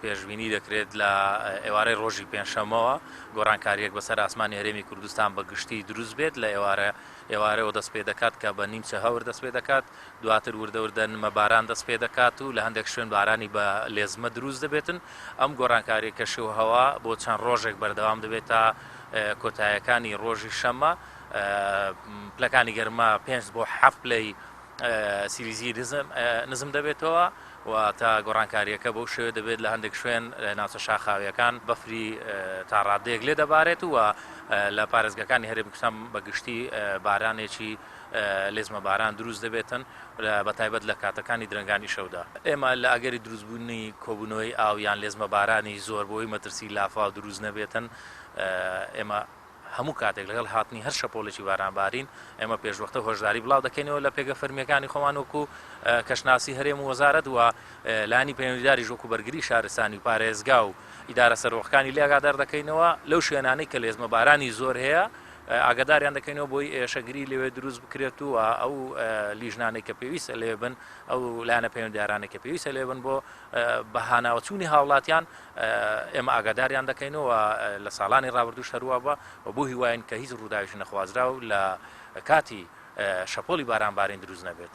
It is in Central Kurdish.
پێشبینی دەکرێت لە ئێوارەی ڕۆژی پێنجشەممەوە گۆڕانکاریەک بەسەر ئاسمانی هەرێمی کوردستان بە گشتی دروست بێت لە ئێوارەوە دەست پێ دەکات کە بە نیمچە هەور دەست پێ دەکات، دواتر وردەوردە نمە باران دەست پێ دەکات و لە هەندێک شوێن بارانی بە لێزمە دروست دەبێتن. ئەم گۆڕانکاریەکە شێوهەوا بۆ چەند ڕۆژێک بەردەوام دەبێت تا کۆتاییەکانی ڕۆژی شەممە. پلەکانی گەرما 5 بۆ 7 پلەی سیلیزی نزم دەبێتەوە و تا گۆڕانکاریەکە بەو شێوە دەبێت لە هەندێک شوێن ناوچە شاخاویەکان بەفری تا ڕادەیەک لێ دەبارێت و لە پارێزگەکانی هەرێمی کوردستان بەگشتی بارانێکی لێزمە باران دروست دەبێتن بەتایبەت لە کاتەکانی درنگانی شەودا. ئێمە لە ئەگەری دروستبوونی کۆبوونەوەی ئاو یان لێزمە بارانی زۆر بۆی مەترسی لافاو دروست نەبێتن، ئێمە هەموو کاتێک لەگەڵ هاتنی هەر شەپۆڵێکی بارانبارین ئێمە پێشوەختە هۆشداری بڵاو دەکەینەوە لە پێگە فەرمیەکانی خۆمان وەکو کەشناسی هەرێم و وەزارەت و لانی پەیوەندیداری وەکو بەرگری شارستانی و پارێزگا و ئیدارە سەرۆخەکانی لێ ئاگادار دەکەینەوە لەو شوێنانەی کە لێزمە بارانی زۆر هەیە، ئاگاداریان دەکەینەوە بۆی ئێشەگری لەوێ دروست بکرێت و ئەو لیژنانەی کە پێویستە لێ بن، ئەو لایەنە پەیوەندیدارانێک کە پێویستە لێ بن بۆ بەهاناوەچوونی هاوڵاتیان ئێمە ئاگاداریان دەکەینەوە لە ساڵانی ڕابردوو شەروە بە بۆ هیواین کە هیچ ڕووداویش نەخوازرا و لە کاتی شەپۆلی بارانبارین دروست نەبێت.